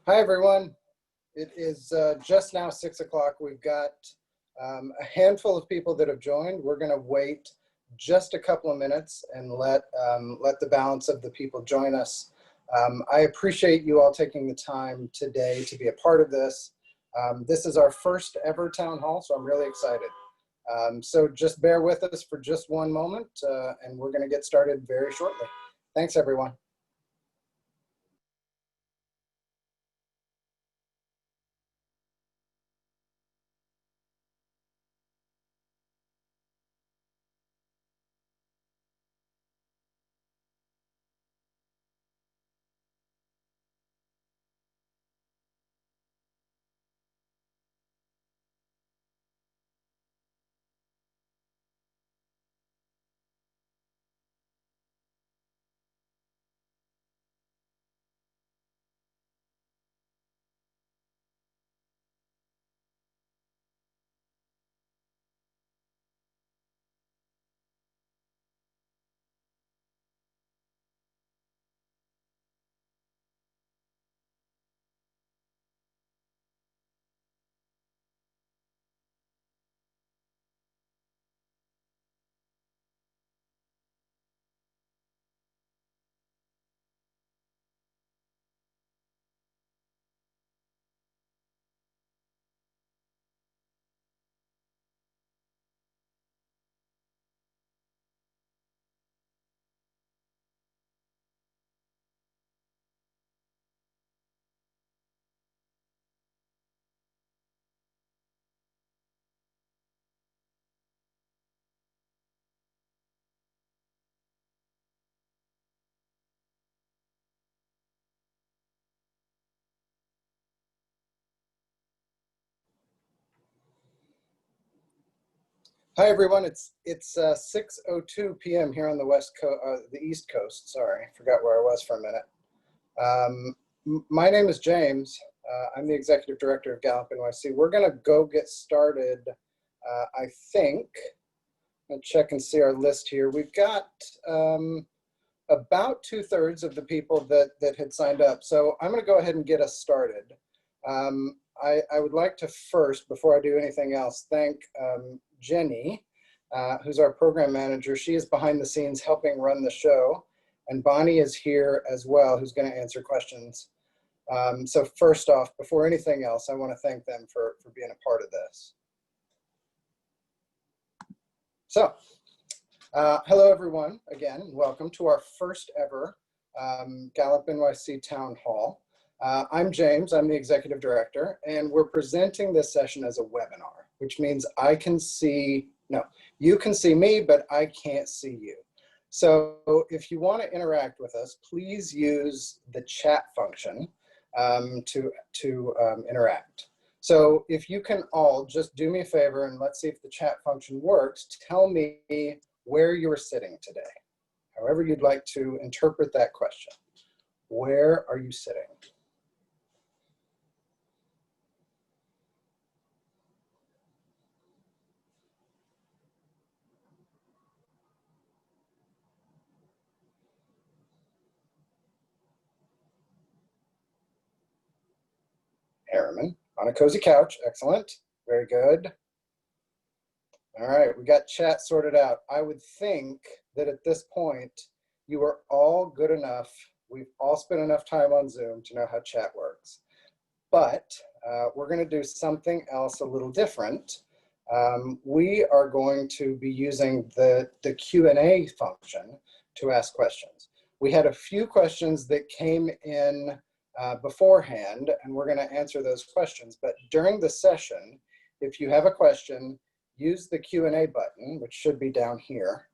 Hi, everyone. It is just now 6 o'clock. We've got a handful of people that have joined. We're going to wait just a couple of minutes and let the balance of the people join us. I appreciate you all taking the time today to be a part of this. This is our first ever town hall, so I'm really excited. So just bear with us for just one moment, and we're going to get started very shortly. Thanks, everyone. Hi everyone, it's 6:02 p.m. here on the East Coast. Sorry, forgot where I was for a minute. My name is James. I'm the Executive Director of GallopNYC. We're gonna go get started. I think, I'll check and see our list here. We've got about 2/3 of the people that had signed up. So I'm gonna go ahead and get us started. I would like to first, before I do anything else, thank Jenny, who's our program manager. She is behind the scenes helping run the show. And Bonnie is here as well, who's going to answer questions. So first off, before anything else, I want to thank them for being a part of this. So, hello everyone, again, welcome to our first ever GallopNYC Town Hall. I'm James, I'm the Executive Director, and we're presenting this session as a webinar, which means you can see me, but I can't see you. So if you want to interact with us, please use the chat function to interact. So if you can all just do me a favor and let's see if the chat function works, tell me where you're sitting today, however you'd like to interpret that question. Where are you sitting? Harriman, on a cozy couch, excellent, very good. All right, we got chat sorted out. I would think that at this point, you are all good enough. We've all spent enough time on Zoom to know how chat works. But we're gonna do something else a little different. We are going to be using the Q&A function to ask questions. We had a few questions that came in beforehand, and we're going to answer those questions. But during the session, if you have a question, use the Q&A button, which should be down here,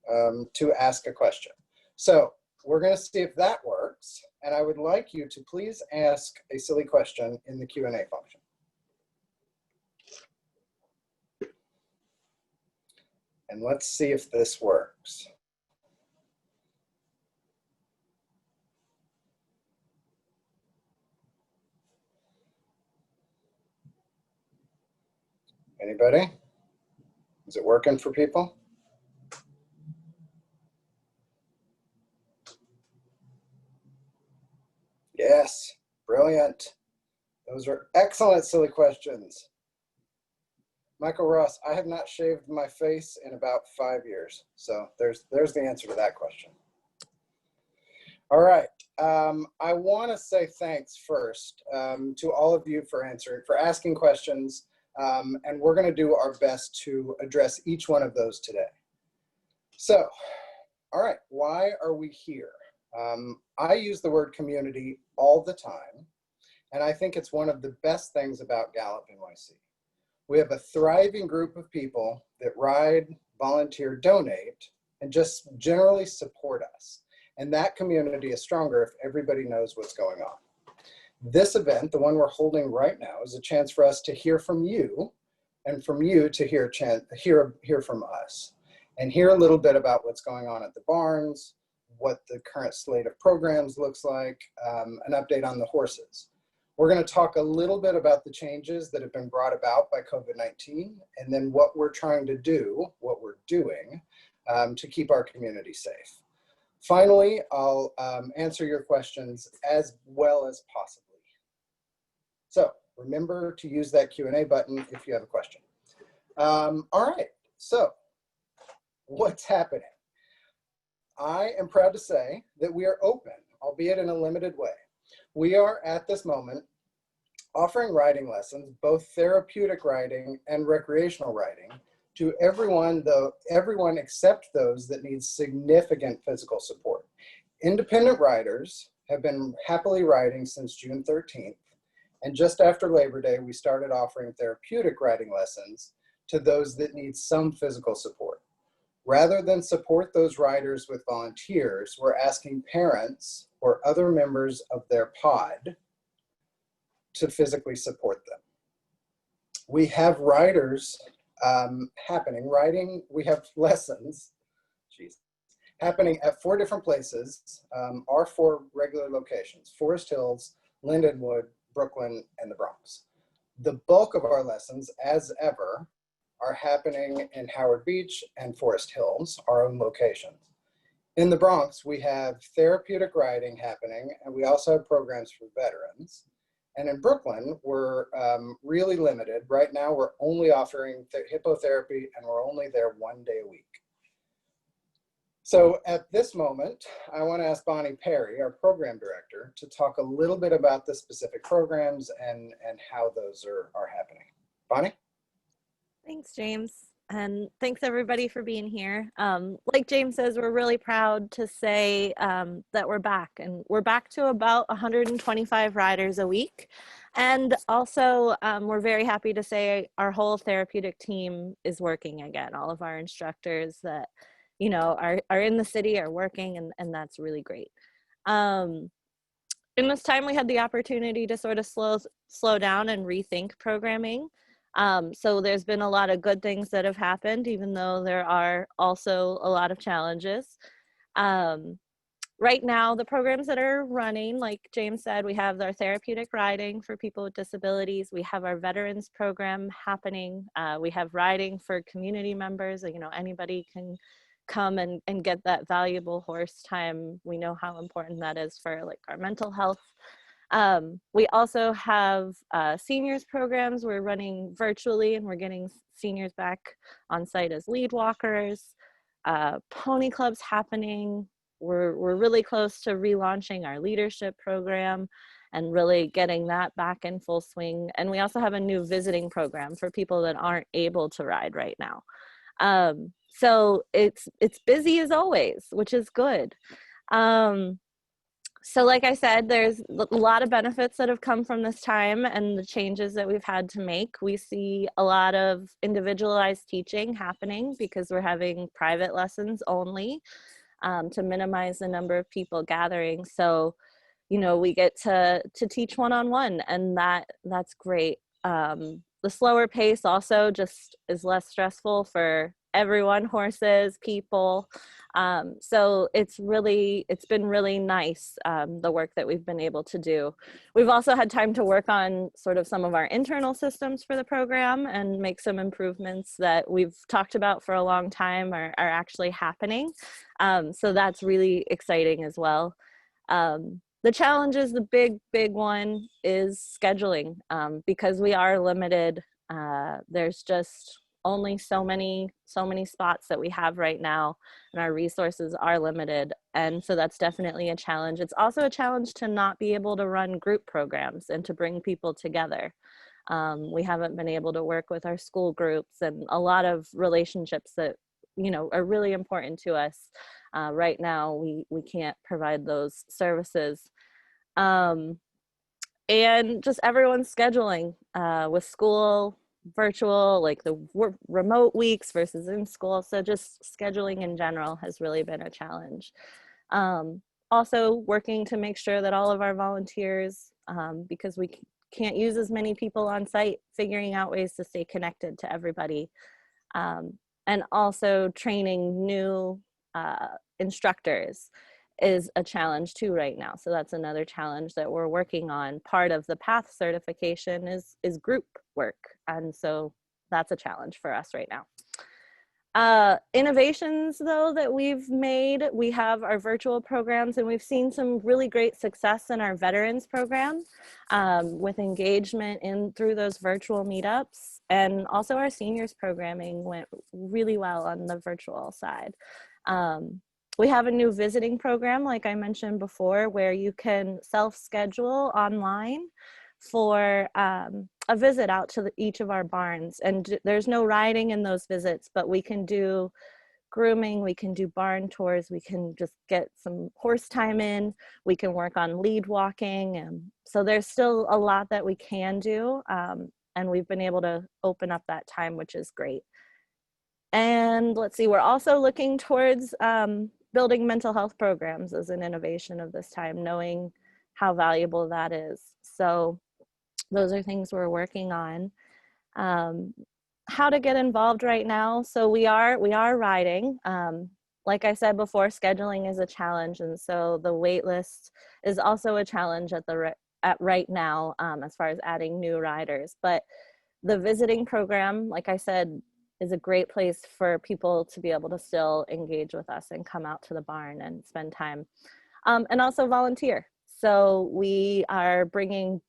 to ask a question. So we're going to see if that works, and I would like you to please ask a silly question in the Q&A function. And let's see if this works. Anybody? Is it working for people? Yes, Brilliant. Those are excellent silly questions. Michael Ross, I have not shaved my face in about 5 years. So there's the answer to that question. All right. I want to say thanks first to all of you for asking questions. And we're going to do our best to address each one of those today. So, all right, why are we here? I use the word community all the time, and I think it's one of the best things about GallopNYC. We have a thriving group of people that ride, volunteer, donate, and just generally support us. And that community is stronger if everybody knows what's going on. This event, the one we're holding right now, is a chance for us to hear from you, and from you to hear from us, and hear a little bit about what's going on at the barns, what the current slate of programs looks like, an update on the horses. We're going to talk a little bit about the changes that have been brought about by COVID-19, and then what we're trying to do, what we're doing to keep our community safe. Finally, I'll answer your questions as well as possibly. So remember to use that Q&A button if you have a question. All right, so what's happening? I am proud to say that we are open, albeit in a limited way. We are at this moment offering riding lessons, both therapeutic riding and recreational riding, to everyone except those that need significant physical support. Independent riders have been happily riding since June 13th, and just after Labor Day, we started offering therapeutic riding lessons to those that need some physical support. Rather than support those riders with volunteers, we're asking parents or other members of their pod to physically support them. We have riders we have lessons, happening at 4 different places, our 4 regular locations: Forest Hills, Lindenwood, Brooklyn, and the Bronx. The bulk of our lessons, as ever, are happening in Howard Beach and Forest Hills, our own locations. In the Bronx, we have therapeutic riding happening, and we also have programs for veterans. And in Brooklyn, we're really limited. Right now, we're only offering hippotherapy, and we're only there 1 day a week. So at this moment, I want to ask Bonnie Perry, our program director, to talk a little bit about the specific programs and how those are happening. Bonnie? Thanks, James. And thanks everybody for being here. Like James says, we're really proud to say that we're back, and we're back to about 125 riders a week. And also we're very happy to say our whole therapeutic team is working again. All of our instructors that, you know, are in the city are working, and that's really great. In this time, we had the opportunity to sort of slow down and rethink programming. So there's been a lot of good things that have happened, even though there are also a lot of challenges. Right now, the programs that are running, like James said, we have our therapeutic riding for people with disabilities. We have our veterans program happening. We have riding for community members. You know, anybody can come and get that valuable horse time. We know how important that is for like our mental health. We also have seniors programs. We're running virtually, and we're getting seniors back on site as lead walkers. Pony clubs happening. We're really close to relaunching our leadership program and really getting that back in full swing. And we also have a new visiting program for people that aren't able to ride right now. So it's busy as always, which is good. So like I said, there's a lot of benefits that have come from this time and the changes that we've had to make. We see a lot of individualized teaching happening because we're having private lessons only to minimize the number of people gathering. So, you know, we get to teach one-on-one, and that's great. The slower pace also just is less stressful for everyone, horses, people. So it's been really nice, the work that we've been able to do. We've also had time to work on sort of some of our internal systems for the program and make some improvements that we've talked about for a long time are actually happening. So that's really exciting as well. The challenge is the big one is scheduling, because we are limited. There's just only so many spots that we have right now, and our resources are limited. And so that's definitely a challenge. It's also a challenge to not be able to run group programs and to bring people together. We haven't been able to work with our school groups and a lot of relationships that, you know, are really important to us. Right now, we can't provide those services. And just everyone's scheduling with school, virtual, like the remote weeks versus in school. So just scheduling in general has really been a challenge. Also working to make sure that all of our volunteers, because we can't use as many people on site, figuring out ways to stay connected to everybody. And also training new instructors is a challenge too right now. So that's another challenge that we're working on. Part of the PATH certification is group work. And so that's a challenge for us right now. Innovations though that we've made, we have our virtual programs, and we've seen some really great success in our veterans program with engagement in through those virtual meetups, and also our seniors programming went really well on the virtual side. We have a new visiting program, like I mentioned before, where you can self-schedule online for a visit out to each of our barns. And there's no riding in those visits, but we can do grooming, we can do barn tours, we can just get some horse time in, we can work on lead walking. And so there's still a lot that we can do. And we've been able to open up that time, which is great. And let's see, we're also looking towards building mental health programs as an innovation of this time, knowing how valuable that is. So those are things we're working on. How to get involved right now. So we are riding. Like I said before, scheduling is a challenge. And so the wait list is also a challenge at right now as far as adding new riders. But the visiting program, like I said, is a great place for people to be able to still engage with us and come out to the barn and spend time. And also volunteer. So we are bringing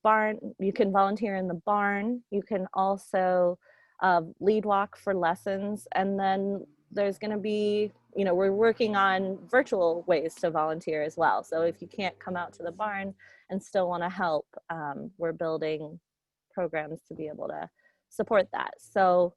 you can volunteer in the barn. You can also lead walk for lessons. And then there's gonna be, you know, we're working on virtual ways to volunteer as well. So if you can't come out to the barn and still wanna help, we're building programs to be able to support that. So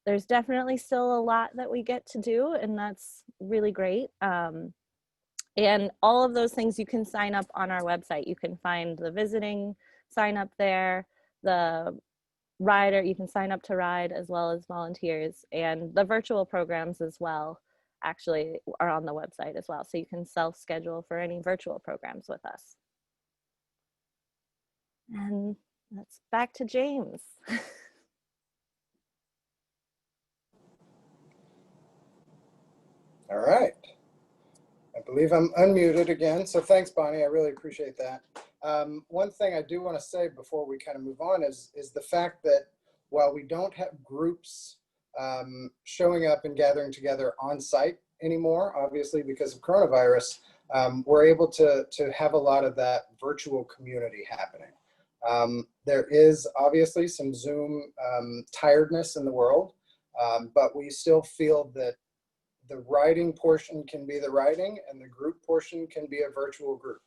there's definitely still a lot that we get to do, and that's really great. And all of those things you can sign up on our website. You can find the visiting sign up there, the rider, you can sign up to ride as well as volunteers, and the virtual programs as well actually are on the website as well. So you can self-schedule for any virtual programs with us. And that's back to James. All right. I believe I'm unmuted again. So thanks, Bonnie. I really appreciate that. One thing I do want to say before we kind of move on is the fact that while we don't have groups showing up and gathering together on site anymore, obviously because of coronavirus, we're able to have a lot of that virtual community happening. There is obviously some Zoom tiredness in the world, but we still feel that the writing portion can be the writing and the group portion can be a virtual group.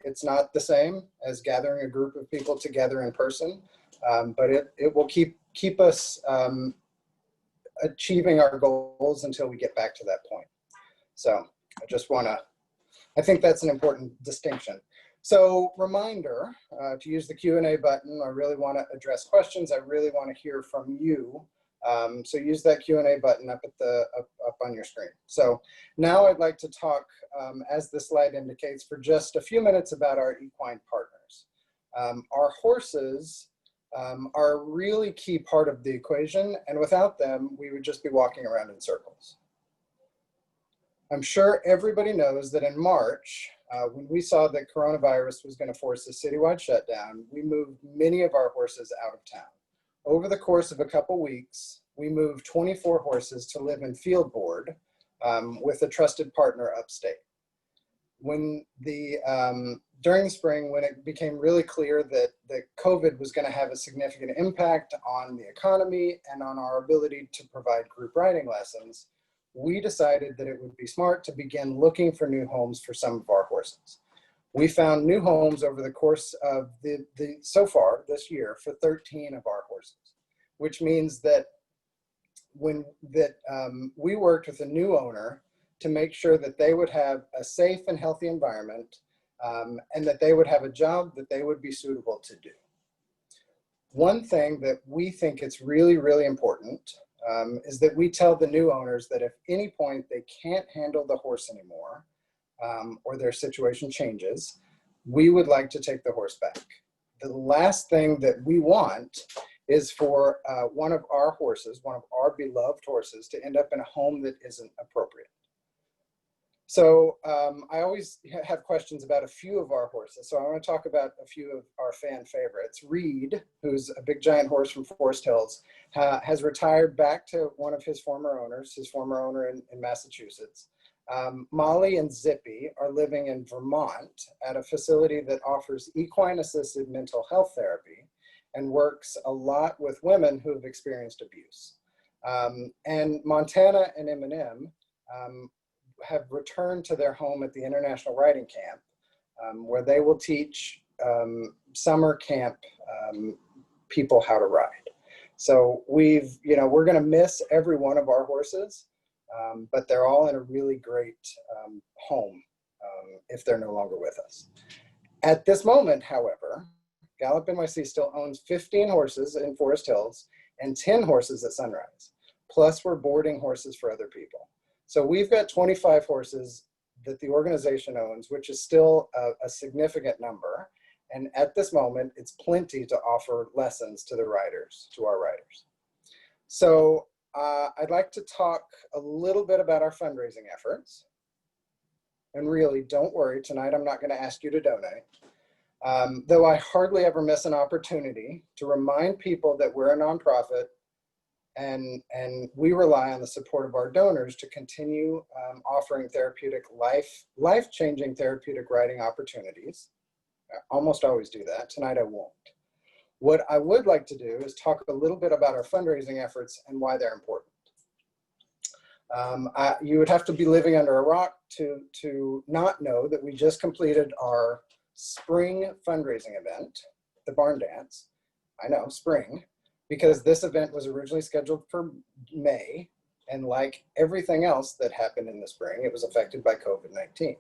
It's not the same as gathering a group of people together in person, but it will keep us achieving our goals until we get back to that point. So I think that's an important distinction. So reminder to use the Q&A button. I really want to address questions. I really want to hear from you. So use that Q&A button up on your screen. So now I'd like to talk, as the slide indicates, for just a few minutes about our equine partners. Our horses are a really key part of the equation, and without them, we would just be walking around in circles. I'm sure everybody knows that in March, when we saw that coronavirus was going to force a citywide shutdown, we moved many of our horses out of town. Over the course of a couple weeks, we moved 24 horses to live in field board with a trusted partner upstate. when during the spring, when it became really clear that COVID was going to have a significant impact on the economy and on our ability to provide group riding lessons, we decided that it would be smart to begin looking for new homes for some of our horses. We found new homes over the course of so far this year for 13 of our horses, which means that we worked with a new owner to make sure that they would have a safe and healthy environment, and that they would have a job that they would be suitable to do. One thing that we think it's really, really important is that we tell the new owners that if any point they can't handle the horse anymore, or their situation changes, we would like to take the horse back. The last thing that we want is for one of our horses, one of our beloved horses, to end up in a home that isn't appropriate. So I always have questions about a few of our horses. So I want to talk about a few of our fan favorites. Reed, who's a big giant horse from Forest Hills, has retired back to one of his former owners, his former owner in Massachusetts. Molly and Zippy are living in Vermont at a facility that offers equine-assisted mental health therapy and works a lot with women who have experienced abuse. And Montana and Eminem have returned to their home at the International Riding Camp, where they will teach summer camp people how to ride. So we're going to miss every one of our horses, but they're all in a really great home if they're no longer with us. At this moment, however, GallopNYC still owns 15 horses in Forest Hills and 10 horses at Sunrise. Plus, we're boarding horses for other people. So we've got 25 horses that the organization owns, which is still a significant number. And at this moment, it's plenty to offer lessons to our riders. So I'd like to talk a little bit about our fundraising efforts. And really, don't worry, tonight I'm not going to ask you to donate. Though I hardly ever miss an opportunity to remind people that we're a nonprofit and we rely on the support of our donors to continue offering therapeutic life-changing therapeutic riding opportunities. I almost always do that. Tonight I won't. What I would like to do is talk a little bit about our fundraising efforts and why they're important. You would have to be living under a rock to not know that we just completed our spring fundraising event, the Barn Dance. I know, spring, because this event was originally scheduled for May, and like everything else that happened in the spring, it was affected by COVID-19.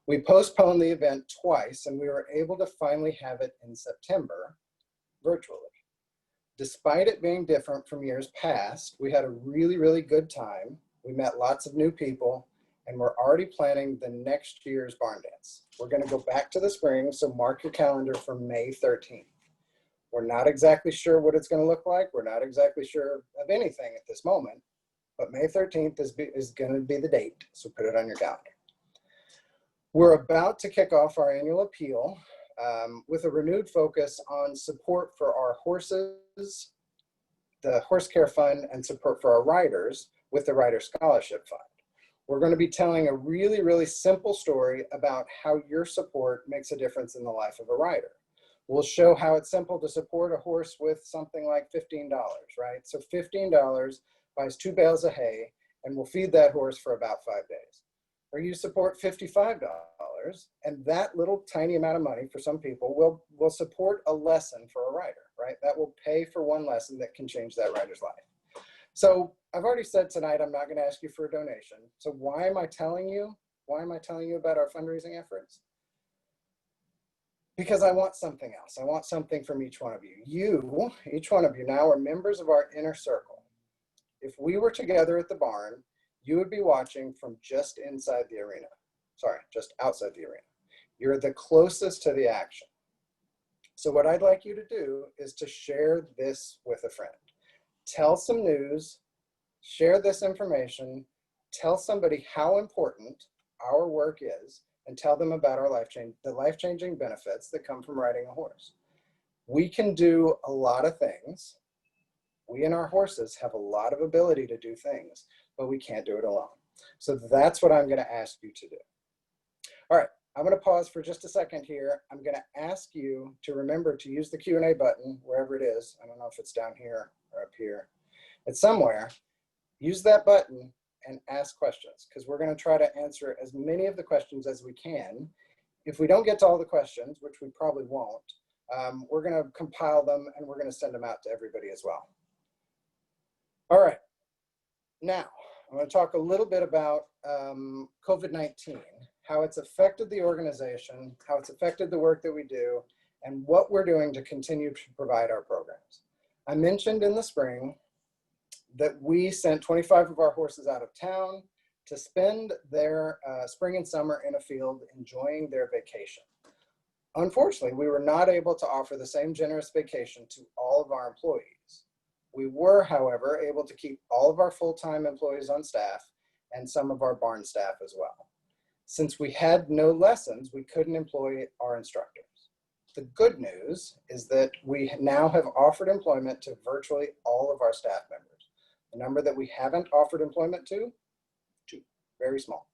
We postponed the event twice, and we were able to finally have it in September, virtually. Despite it being different from years past, we had a really, really good time. We met lots of new people, and we're already planning the next year's Barn Dance. We're gonna go back to the spring, so mark your calendar for May 13th. We're not exactly sure what it's gonna look like. We're not exactly sure of anything at this moment, but May 13th is gonna be the date, so put it on your calendar. We're about to kick off our annual appeal with a renewed focus on support for our horses, the Horse Care Fund, and support for our riders with the Rider Scholarship Fund. We're going to be telling a really, really simple story about how your support makes a difference in the life of a rider. We'll show how it's simple to support a horse with something like $15, right? So $15 buys 2 bales of hay, and we'll feed that horse for about 5 days. Or you support $55, and that little tiny amount of money for some people will support a lesson for a rider, right? That will pay for one lesson that can change that rider's life. So I've already said tonight I'm not going to ask you for a donation. So why am I telling you? Why am I telling you about our fundraising efforts? Because I want something else. I want something from each one of you. Each one of you now are members of our inner circle. If we were together at the barn, you would be watching from just inside the arena. Sorry, just outside the arena. You're the closest to the action. So what I'd like you to do is to share this with a friend. Tell some news, share this information, tell somebody how important our work is, and tell them about our the life-changing benefits that come from riding a horse. We can do a lot of things. We and our horses have a lot of ability to do things, but we can't do it alone. So that's what I'm going to ask you to do. All right, I'm going to pause for just a second here. I'm going to ask you to remember to use the Q&A button wherever it is. I don't know if it's down here or up here. It's somewhere. Use that button and ask questions, because we're going to try to answer as many of the questions as we can. If we don't get to all the questions, which we probably won't, we're going to compile them and we're going to send them out to everybody as well. All right. Now, I'm going to talk a little bit about COVID-19, how it's affected the organization, how it's affected the work that we do, and what we're doing to continue to provide our programs. I mentioned in the spring that we sent 25 of our horses out of town to spend their spring and summer in a field enjoying their vacation. Unfortunately, we were not able to offer the same generous vacation to all of our employees. We were, however, able to keep all of our full-time employees on staff and some of our barn staff as well. Since we had no lessons, we couldn't employ our instructors. The good news is that we now have offered employment to virtually all of our staff members. The number that we haven't offered employment to, 2, very small.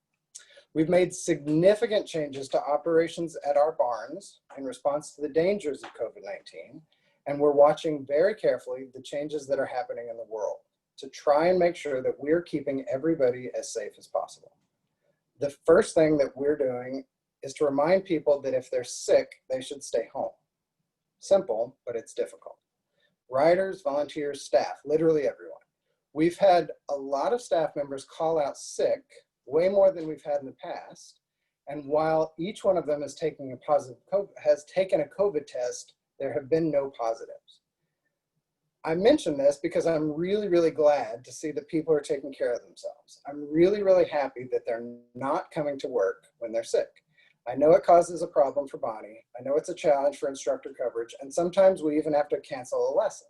We've made significant changes to operations at our barns in response to the dangers of COVID-19, and we're watching very carefully the changes that are happening in the world to try and make sure that we're keeping everybody as safe as possible. The first thing that we're doing is to remind people that if they're sick, they should stay home. Simple, but it's difficult. Riders, volunteers, staff, literally everyone. We've had a lot of staff members call out sick, way more than we've had in the past. And while each one of them has taken a COVID test, there have been no positives. I mention this because I'm really, really glad to see that people are taking care of themselves. I'm really, really happy that they're not coming to work when they're sick. I know it causes a problem for Bonnie. I know it's a challenge for instructor coverage, and sometimes we even have to cancel a lesson.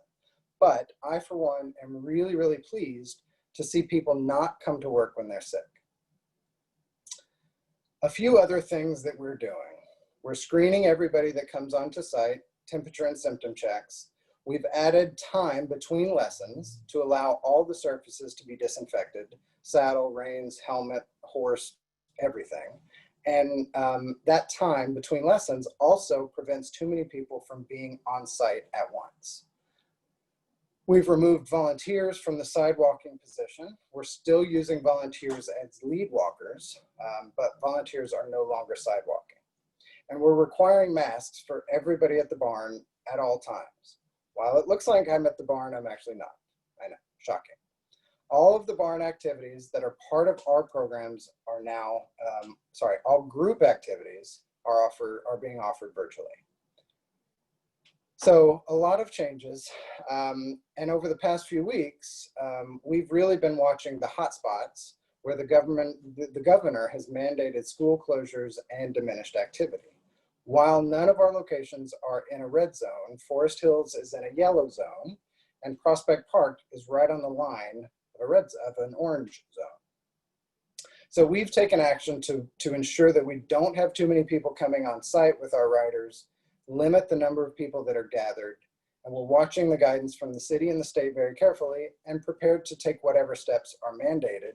But I, for one, am really, really pleased to see people not come to work when they're sick. A few other things that we're doing. We're screening everybody that comes onto site, temperature and symptom checks. We've added time between lessons to allow all the surfaces to be disinfected, saddle, reins, helmet, horse, everything. And that time between lessons also prevents too many people from being on site at once. We've removed volunteers from the sidewalking position. We're still using volunteers as lead walkers, but volunteers are no longer sidewalking. And we're requiring masks for everybody at the barn at all times. While it looks like I'm at the barn, I'm actually not. I know, shocking. All of the barn activities that are part of our programs are now, all group activities are being offered virtually. So a lot of changes, and over the past few weeks, we've really been watching the hotspots where the governor has mandated school closures and diminished activity. While none of our locations are in a red zone, Forest Hills is in a yellow zone, and Prospect Park is right on the line of an orange zone. So we've taken action to ensure that we don't have too many people coming on site with our riders, limit the number of people that are gathered, and we're watching the guidance from the city and the state very carefully and prepared to take whatever steps are mandated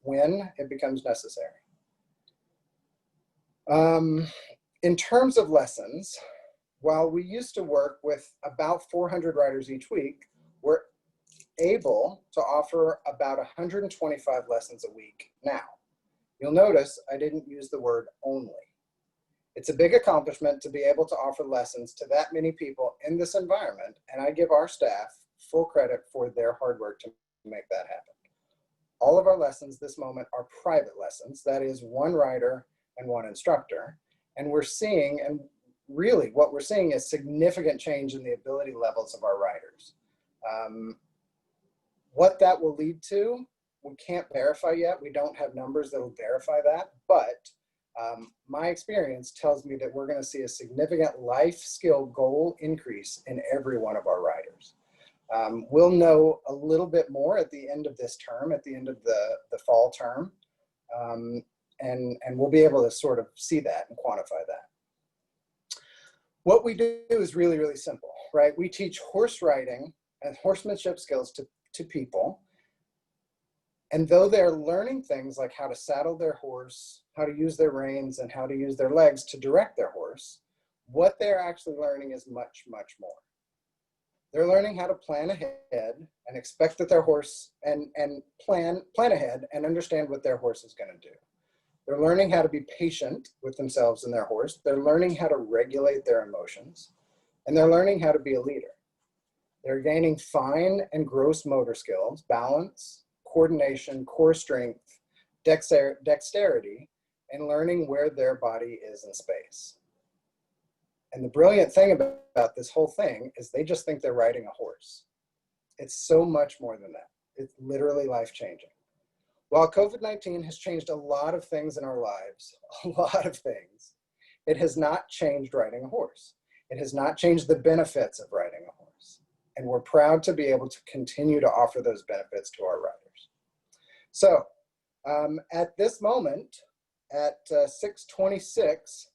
when it becomes necessary. In terms of lessons, while we used to work with about 400 riders each week, we're able to offer about 125 lessons a week now. You'll notice I didn't use the word only. It's a big accomplishment to be able to offer lessons to that many people in this environment, and I give our staff full credit for their hard work to make that happen. All of our lessons this moment are private lessons, that is one rider and one instructor, and we're seeing, and really what we're seeing is significant change in the ability levels of our riders. What that will lead to, we can't verify yet. We don't have numbers that will verify that, but my experience tells me that we're going to see a significant life skill goal increase in every one of our riders. We'll know a little bit more at the end of this term, at the end of the fall term, and we'll be able to sort of see that and quantify that. What we do is really, really simple, right? We teach horse riding and horsemanship skills to people, And though they're learning things like how to saddle their horse, how to use their reins, and how to use their legs to direct their horse, what they're actually learning is much, much more. They're learning how to plan ahead and expect that their horse, and plan ahead and understand what their horse is going to do. They're learning how to be patient with themselves and their horse. They're learning how to regulate their emotions, and they're learning how to be a leader. They're gaining fine and gross motor skills, balance, coordination, core strength, dexterity, and learning where their body is in space. And the brilliant thing about this whole thing is they just think they're riding a horse. It's so much more than that. It's literally life-changing. While COVID-19 has changed a lot of things in our lives, a lot of things, it has not changed riding a horse. It has not changed the benefits of riding a horse. And we're proud to be able to continue to offer those benefits to our riders. So at this moment, at 6:26,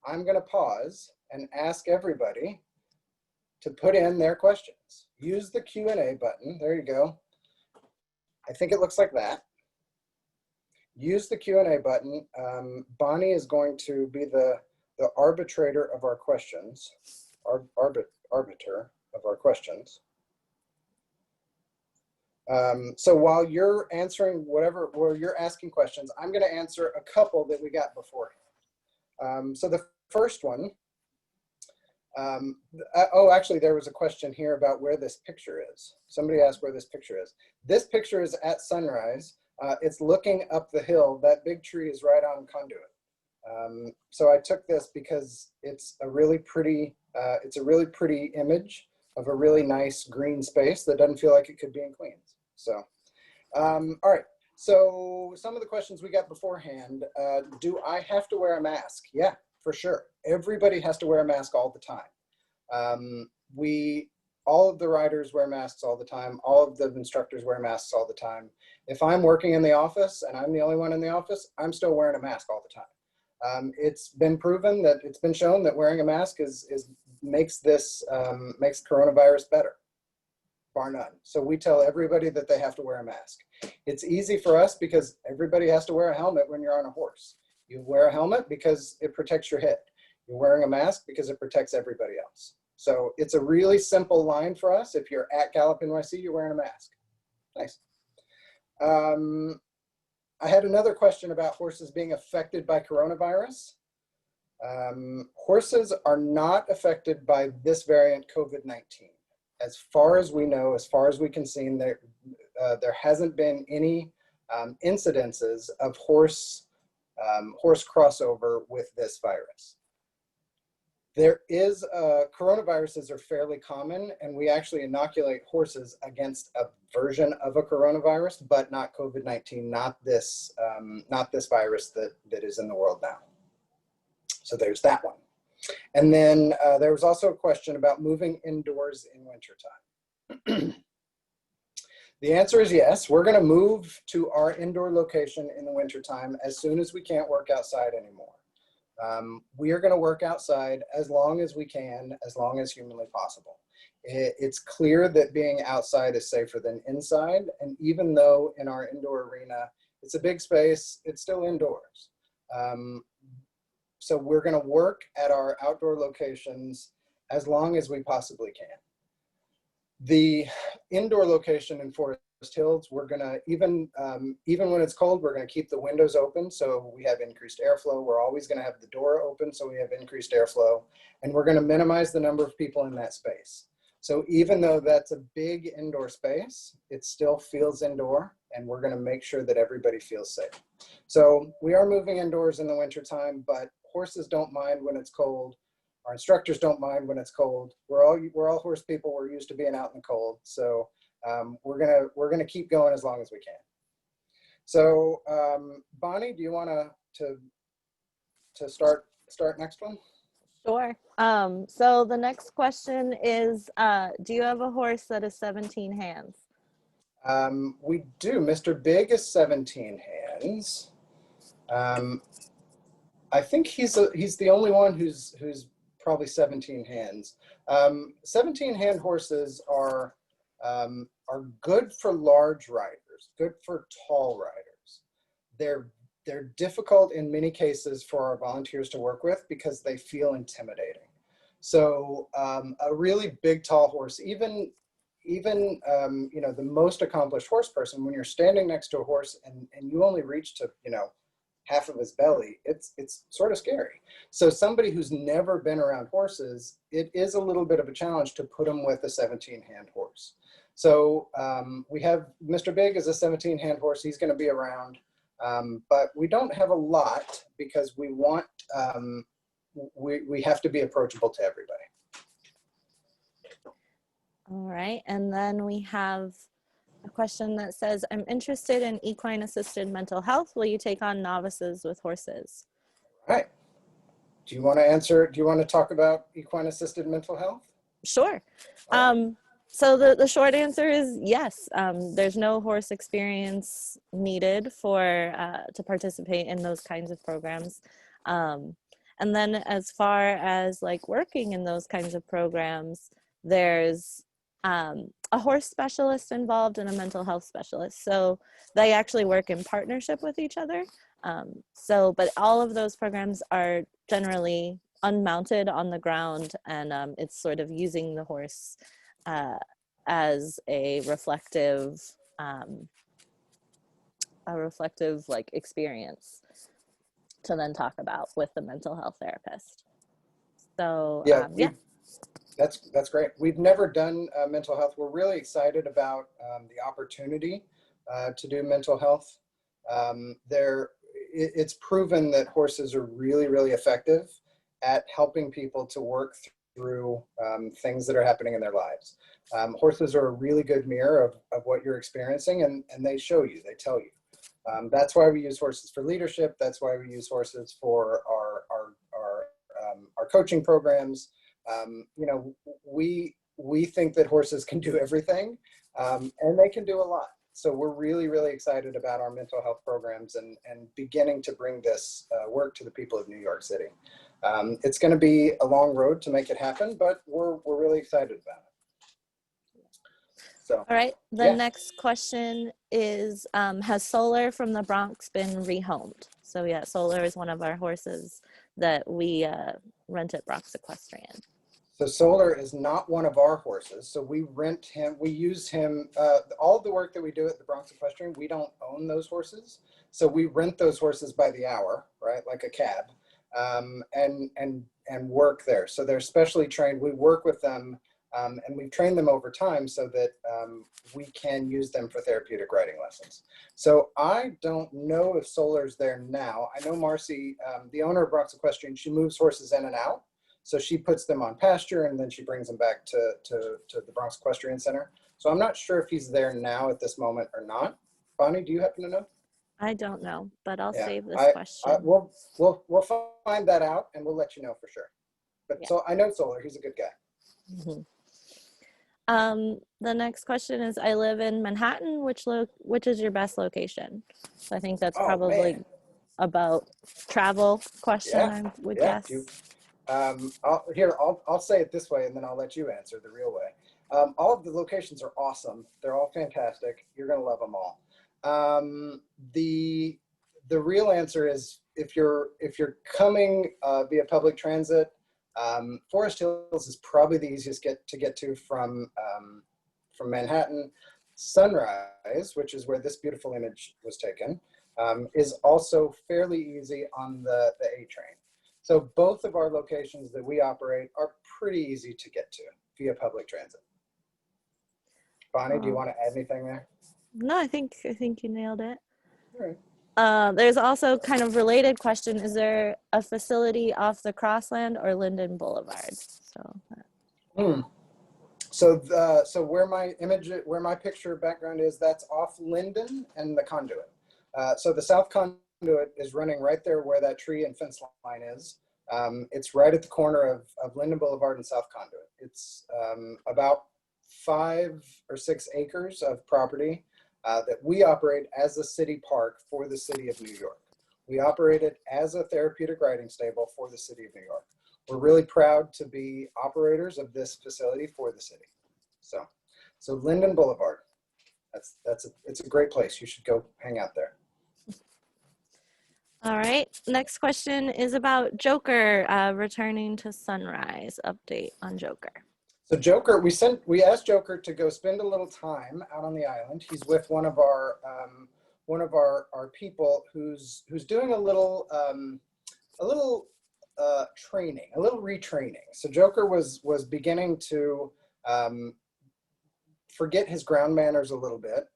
I'm going to pause and ask everybody to put in their questions. Use the Q&A button. There you go. I think it looks like that. Use the Q&A button. Bonnie is going to be the arbitrator of our questions, arbiter of our questions. So while you're answering whatever, or you're asking questions, I'm going to answer a couple that we got beforehand. So the first one, oh, actually, there was a question here about where this picture is. Somebody asked where this picture is. This picture is at sunrise. It's looking up the hill. That big tree is right on Conduit. So I took this because it's a really pretty image of a really nice green space that doesn't feel like it could be in Queens. So, all right. So some of the questions we got beforehand, do I have to wear a mask? Yeah, for sure. Everybody has to wear a mask all the time. All of the riders wear masks all the time. All of the instructors wear masks all the time. If I'm working in the office and I'm the only one in the office, I'm still wearing a mask all the time. It's been proven that it's been shown that wearing a mask makes coronavirus better, bar none. So we tell everybody that they have to wear a mask. It's easy for us because everybody has to wear a helmet when you're on a horse. You wear a helmet because it protects your head. You're wearing a mask because it protects everybody else. So it's a really simple line for us. If you're at GallopNYC, you're wearing a mask. Nice. I had another question about horses being affected by coronavirus. Horses are not affected by this variant COVID-19. As far as we know, as far as we can see, there hasn't been any incidences of horse crossover with this virus. There is, coronaviruses are fairly common, and we actually inoculate horses against a version of a coronavirus, but not COVID-19, not this virus that is in the world now. So there's that one. And then there was also a question about moving indoors in wintertime. The answer is yes. We're going to move to our indoor location in the wintertime as soon as we can't work outside anymore. We are going to work outside as long as we can, as long as humanly possible. It's clear that being outside is safer than inside. And even though in our indoor arena, it's a big space, it's still indoors. So we're going to work at our outdoor locations as long as we possibly can. The indoor location in Forest Hills, we're going to, even when it's cold, we're going to keep the windows open so we have increased airflow. We're always going to have the door open so we have increased airflow. And we're going to minimize the number of people in that space. So even though that's a big indoor space, it still feels indoor, and we're going to make sure that everybody feels safe. So we are moving indoors in the wintertime, but horses don't mind when it's cold. Our instructors don't mind when it's cold. We're all horse people. We're used to being out in the cold. So we're gonna keep going as long as we can. So Bonnie, do you want to start next one? Sure. So the next question is, do you have a horse that is 17 hands? We do. Mr. Big is 17 hands. I think he's the only one who's probably 17 hands. 17 hand horses are good for large riders. riders, good for tall riders. They're difficult in many cases for our volunteers to work with because they feel intimidating. So a really big, tall horse, even you know, the most accomplished horse person, when you're standing next to a horse and you only reach to, you know, half of his belly, it's sort of scary. So somebody who's never been around horses, it is a little bit of a challenge to put them with a 17-hand horse. So we have Mr. Big is a 17-hand horse. He's going to be around, but we don't have a lot because we want, we have to be approachable to everybody. All right, and then we have a question that says, I'm interested in equine assisted mental health. Will you take on novices with horses? All right. Do you want to answer? Do you want to talk about equine assisted mental health? Sure. So the short answer is yes. There's no horse experience needed for to participate in those kinds of programs. And then as far as like working in those kinds of programs, there's a horse specialist involved and a mental health specialist. So they actually work in partnership with each other. But all of those programs are generally unmounted on the ground, and it's sort of using the horse as a reflective like experience to then talk about with the mental health therapist. So yeah. That's great. We've never done mental health. We're really excited about the opportunity to do mental health. It's proven that horses are really, really effective at helping people to work through things that are happening in their lives. Horses are a really good mirror of what you're experiencing, and they show you, they tell you. That's why we use horses for leadership. That's why we use horses for our coaching programs. You know, we think that horses can do everything, and they can do a lot. So we're really, really excited about our mental health programs and beginning to bring this work to the people of New York City. It's going to be a long road to make it happen, but we're really excited about it. So, all right, the next question is, has Solar from the Bronx been rehomed? So yeah, Solar is one of our horses that we rent at Bronx Equestrian. So Solar is not one of our horses. So we rent him, we use him, all the work that we do at the Bronx Equestrian, we don't own those horses. So we rent those horses by the hour, right? Like a cab, and work there. So they're specially trained. We work with them, and we've trained them over time so that we can use them for therapeutic riding lessons. So I don't know if Solar's there now. I know Marcy, the owner of Bronx Equestrian, she moves horses in and out. So she puts them on pasture and then she brings them back to the Bronx Equestrian Center. So I'm not sure if he's there now at this moment or not. Bonnie, do you happen to know? I don't know, but I'll save this question. We'll find that out and we'll let you know for sure. But yeah. So I know Solar, he's a good guy. Mm-hmm. The next question is, I live in Manhattan, which is your best location? So I think that's probably about travel question, I would guess. I'll say it this way and then I'll let you answer the real way. All of the locations are awesome. They're all fantastic. You're going to love them all. The real answer is if you're coming via public transit, Forest Hills is probably the easiest to get to from Manhattan. Sunrise, which is where this beautiful image was taken, is also fairly easy on the A train. So both of our locations that we operate are pretty easy to get to via public transit. Bonnie, do you want to add anything there? No, I think you nailed it. All right. There's also kind of related question. Is there a facility off the Crossland or Linden Boulevard? So where my picture background is, that's off Linden and the Conduit. So the South Conduit is running right there where that tree and fence line is. It's right at the corner of Linden Boulevard and South Conduit. It's about 5 or 6 acres of property that we operate as a city park for the city of New York. We operate it as a therapeutic riding stable for the city of New York. We're really proud to be operators of this facility for the city. So Linden Boulevard, it's a great place. You should go hang out there. All right. Next question is about Joker, returning to Sunrise. Update on Joker. So Joker, we asked Joker to go spend a little time out on the island. He's with one of our people who's doing a little training, a little retraining. So Joker was beginning to forget his ground manners a little bit.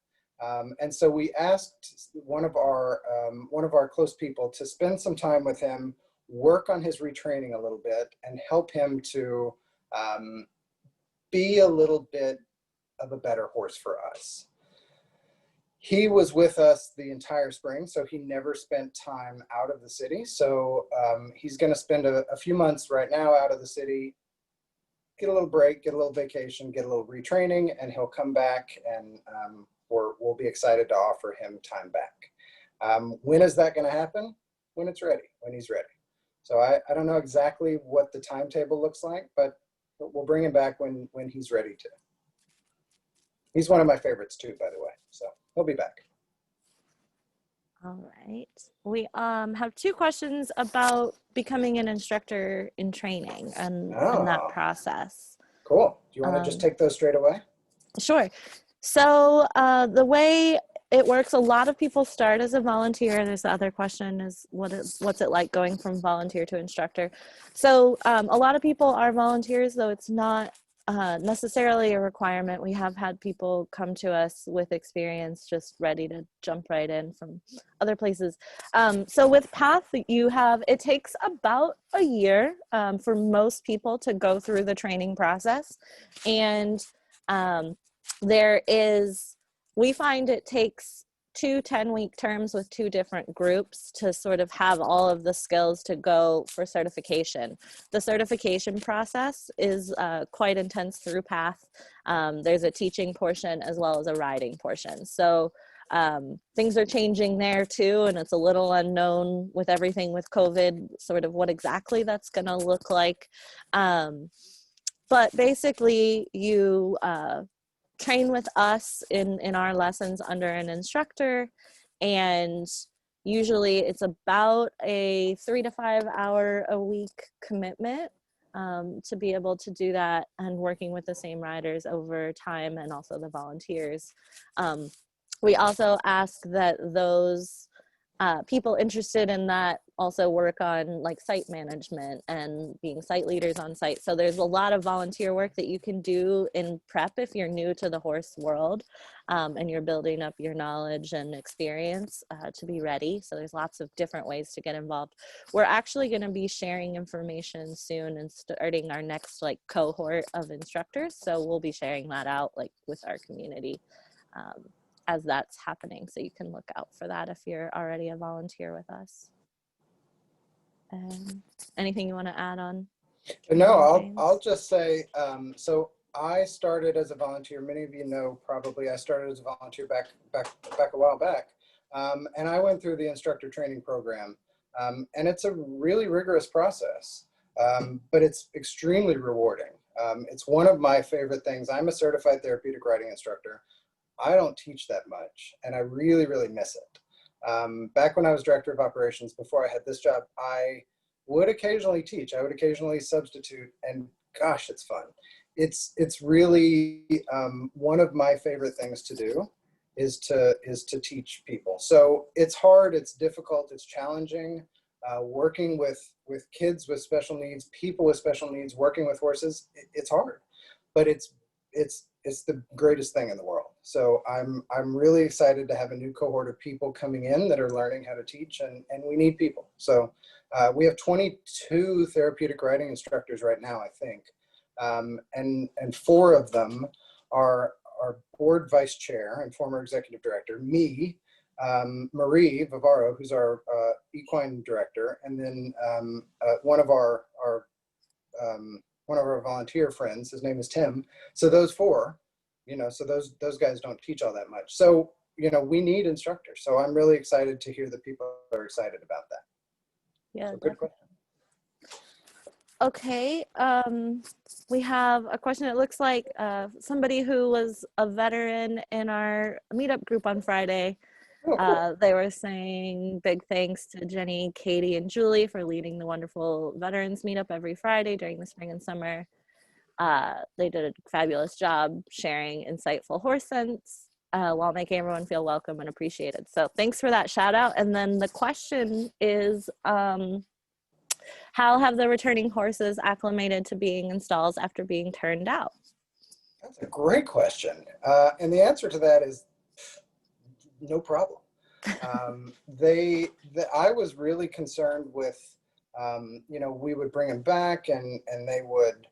And so we asked one of our close people to spend some time with him, work on his retraining a little bit, and help him to be a little bit of a better horse for us. He was with us the entire spring, so he never spent time out of the city. So he's going to spend a few months right now out of the city, get a little break, get a little vacation, get a little retraining, and he'll come back, and we'll be excited to offer him time back. When is that going to happen? When it's ready, when he's ready. So I don't know exactly what the timetable looks like, but we'll bring him back when he's ready to. He's one of my favorites too, by the way, so he'll be back. All right. We have two questions about becoming an instructor in training and that process. Cool. Do you want to just take those straight away? Sure. So the way it works, a lot of people start as a volunteer. There's the other question is what's it like going from volunteer to instructor? So a lot of people are volunteers, though it's not necessarily a requirement. We have had people come to us with experience just ready to jump right in from other places. So with Path, it takes about a year for most people to go through the training process. And we find it takes 2 10-week terms with 2 different groups to sort of have all of the skills to go for certification. The certification process is quite intense through Path. There's a teaching portion as well as a riding portion. So things are changing there too, and it's a little unknown with everything with COVID, sort of what exactly that's going to look like. But basically, you train with us in our lessons under an instructor, and usually it's about a 3 to 5 hour a week commitment to be able to do that, and working with the same riders over time and also the volunteers. We also ask that those people interested in that also work on like site management and being site leaders on site. So there's a lot of volunteer work that you can do in prep if you're new to the horse world and you're building up your knowledge and experience to be ready. So there's lots of different ways to get involved. We're actually going to be sharing information soon and starting our next like cohort of instructors. So we'll be sharing that out like with our community as that's happening. So you can look out for that if you're already a volunteer with us. Anything you want to add on? No, I'll just say, so I started as a volunteer. Many of you know probably I started as a volunteer back a while back. And I went through the instructor training program. And it's a really rigorous process, but it's extremely rewarding. It's one of my favorite things. I'm a certified therapeutic riding instructor. I don't teach that much, and I really, really miss it. Back when I was director of operations, before I had this job, I would occasionally teach. I would occasionally substitute, and gosh, it's fun. It's really one of my favorite things to do is to teach people. So it's hard, it's difficult, it's challenging. Working with kids with special needs, people with special needs, working with horses, it's hard, but it's the greatest thing in the world. So I'm really excited to have a new cohort of people coming in that are learning how to teach, and we need people. So we have 22 therapeutic riding instructors right now, I think. And 4 of them are our board vice chair and former executive director, me, Marie Vivaro, who's our equine director, and then one of our volunteer friends, his name is Tim. So those 4, so those guys don't teach all that much. So, we need instructors. So I'm really excited to hear that people are excited about that. Yeah. So good question. Okay, we have a question. It looks like somebody who was a veteran in our meetup group on Friday. Oh, cool. They were saying big thanks to Jenny, Katie, and Julie for leading the wonderful veterans meetup every Friday during the spring and summer. They did a fabulous job sharing insightful horse sense while making everyone feel welcome and appreciated. So thanks for that shout out. And then the question is, how have the returning horses acclimated to being in stalls after being turned out? That's a great question. And the answer to that is no problem. I was really concerned with, we would bring them back and they would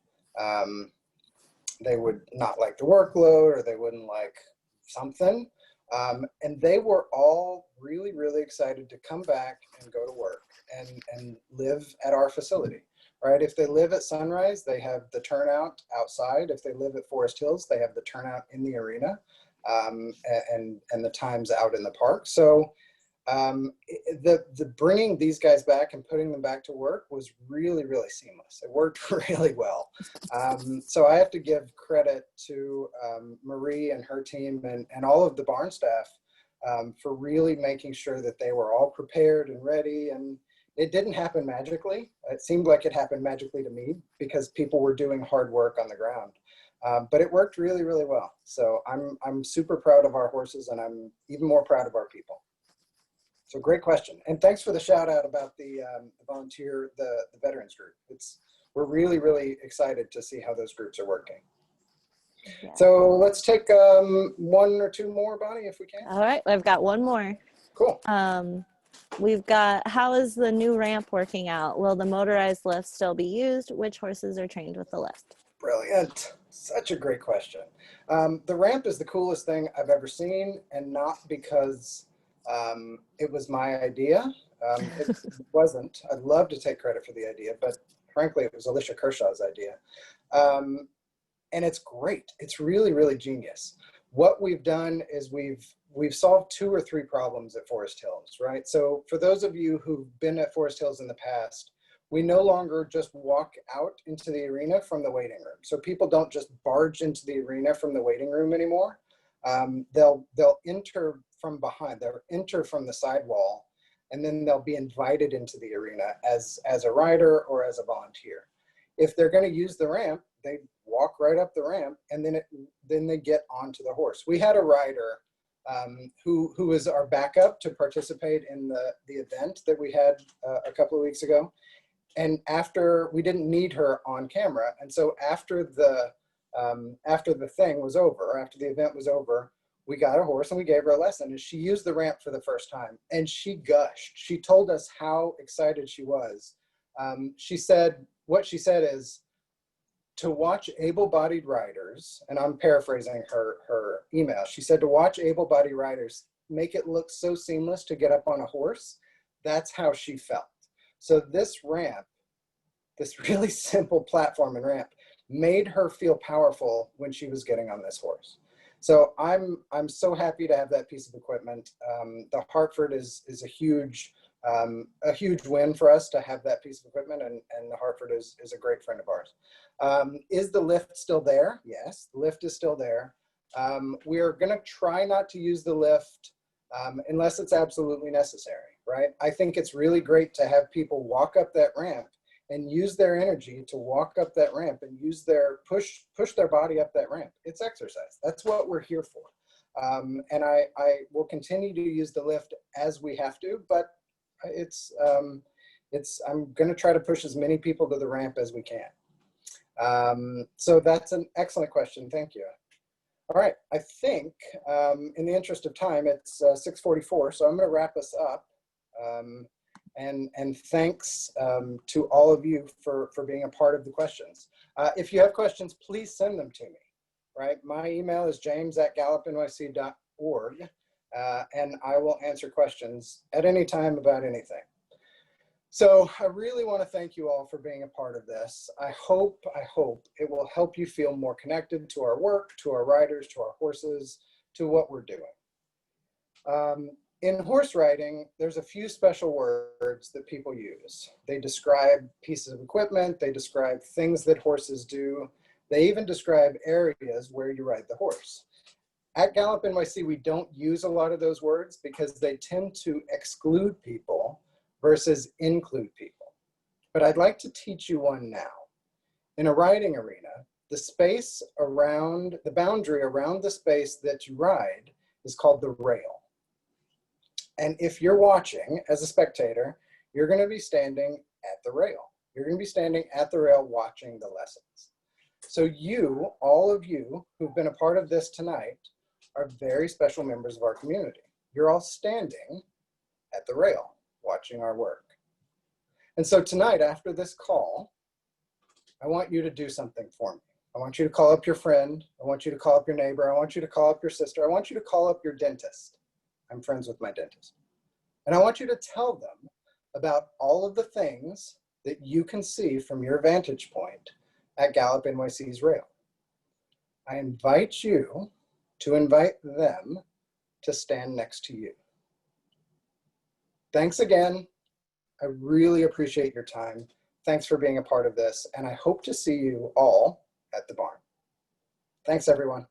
not like the workload or they wouldn't like something. And they were all really, really excited to come back and go to work and live at our facility, right? If they live at Sunrise, they have the turnout outside. If they live at Forest Hills, they have the turnout in the arena, and the times out in the park. So the bringing these guys back and putting them back to work was really, really seamless. It worked really well. So I have to give credit to Marie and her team and all of the barn staff for really making sure that they were all prepared and ready. And it didn't happen magically. It seemed like it happened magically to me because people were doing hard work on the ground. But it worked really, really well. So I'm super proud of our horses and I'm even more proud of our people. So great question. And thanks for the shout out about the volunteer, the veterans group. We're really, really excited to see how those groups are working. Yeah. So let's take one or two more, Bonnie, if we can. All right, I've got one more. Cool. We've got, how is the new ramp working out? Will the motorized lift still be used? Which horses are trained with the lift? Brilliant. Such a great question. The ramp is the coolest thing I've ever seen, and not because it was my idea. It wasn't. I'd love to take credit for the idea, but frankly, it was Alicia Kershaw's idea. And it's great. It's really, really genius. What we've done is we've solved 2 or 3 problems at Forest Hills, right? So for those of you who've been at Forest Hills in the past, we no longer just walk out into the arena from the waiting room. So people don't just barge into the arena from the waiting room anymore. They'll enter from behind, they'll enter from the sidewall, and then they'll be invited into the arena as a rider or as a volunteer. If they're going to use the ramp, they walk right up the ramp, and then they get onto the horse. We had a rider who was our backup to participate in the event that we had a couple of weeks ago. And after, we didn't need her on camera, and so after the thing was over, or after the event was over, we got a horse and we gave her a lesson, and she used the ramp for the first time, and she gushed. She told us how excited she was. She said, what she said is, to watch able-bodied riders, and I'm paraphrasing her email, she said to watch able-bodied riders make it look so seamless to get up on a horse, that's how she felt. So this ramp, this really simple platform and ramp, made her feel powerful when she was getting on this horse. So I'm so happy to have that piece of equipment. The Hartford is a huge win for us to have that piece of equipment, and the Hartford is a great friend of ours. Is the lift still there? Yes, the lift is still there. We're gonna try not to use the lift unless it's absolutely necessary, right? I think it's really great to have people walk up that ramp and use their energy to walk up that ramp and use their push their body up that ramp. It's exercise. That's what we're here for. And I will continue to use the lift as we have to, but I'm going to try to push as many people to the ramp as we can. So that's an excellent question. Thank you. All right. I think in the interest of time, it's 6:44, so I'm going to wrap us up. And thanks to all of you for being a part of the questions. If you have questions, please send them to me, right? My email is james@gallopnyc.org, and I will answer questions at any time about anything. So I really want to thank you all for being a part of this. I hope it will help you feel more connected to our work, to our riders, to our horses, to what we're doing. In horse riding, there's a few special words that people use. They describe pieces of equipment, they describe things that horses do, they even describe areas where you ride the horse. At GallopNYC, we don't use a lot of those words because they tend to exclude people versus include people. But I'd like to teach you one now. In a riding arena, the space around, the boundary around the space that you ride is called the rail. And if you're watching as a spectator, you're going to be standing at the rail. You're going to be standing at the rail watching the lessons. So you, all of you who've been a part of this tonight, are very special members of our community. You're all standing at the rail watching our work. And so tonight, after this call, I want you to do something for me. I want you to call up your friend. I want you to call up your neighbor. I want you to call up your sister. I want you to call up your dentist. I'm friends with my dentist. And I want you to tell them about all of the things that you can see from your vantage point at GallopNYC's rail. I invite you to invite them to stand next to you. Thanks again. I really appreciate your time. Thanks for being a part of this, and I hope to see you all at the barn. Thanks, everyone.